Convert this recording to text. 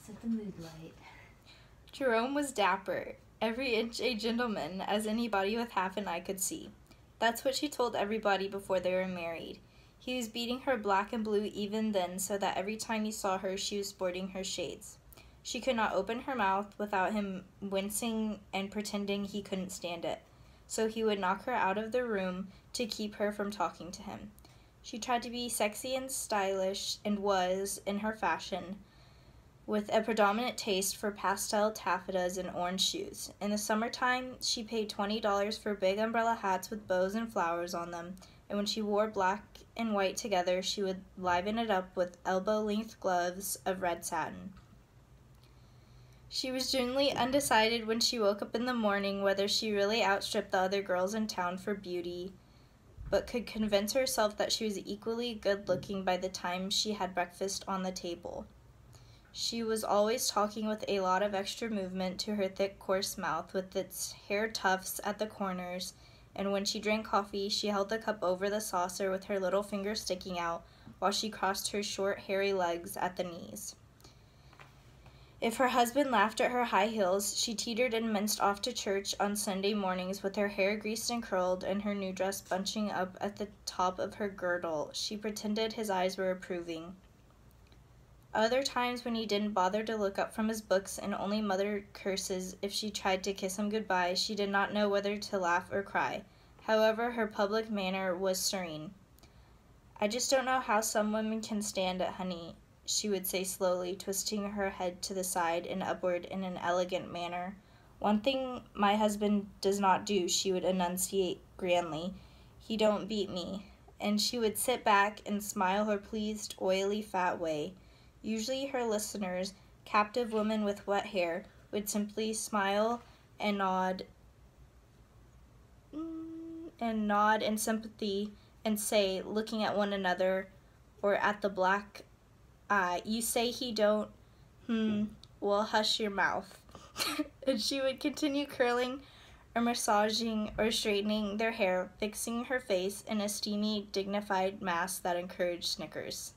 Set the mood light. Jerome was dapper, every inch a gentleman, as anybody with half an eye could see. That's what she told everybody before they were married. He was beating her black and blue even then, so that every time he saw her she was sporting her shades. She could not open her mouth without him wincing and pretending he couldn't stand it, so he would knock her out of the room to keep her from talking to him. She tried to be sexy and stylish, and was, in her fashion, with a predominant taste for pastel taffetas and orange shoes. In the summertime, she paid $20 for big umbrella hats with bows and flowers on them, and when she wore black and white together, she would liven it up with elbow-length gloves of red satin. She was generally undecided when she woke up in the morning whether she really outstripped the other girls in town for beauty, but could convince herself that she was equally good-looking by the time she had breakfast on the table. She was always talking with a lot of extra movement to her thick, coarse mouth with its hair tufts at the corners, and when she drank coffee, she held the cup over the saucer with her little finger sticking out while she crossed her short, hairy legs at the knees. If her husband laughed at her high heels, she teetered and minced off to church on Sunday mornings with her hair greased and curled and her new dress bunching up at the top of her girdle. She pretended his eyes were approving. Other times when he didn't bother to look up from his books and only muttered curses if she tried to kiss him goodbye, she did not know whether to laugh or cry. However, her public manner was serene. "I just don't know how some women can stand it, honey," she would say slowly, twisting her head to the side and upward in an elegant manner. "One thing my husband does not do," she would enunciate grandly. "He don't beat me." And she would sit back and smile her pleased, oily, fat way. Usually her listeners, captive women with wet hair, would simply smile and nod in sympathy and say, looking at one another or at the black eye, "You say he don't? Well, hush your mouth." And she would continue curling or massaging or straightening their hair, fixing her face in a steamy, dignified mask that encouraged snickers.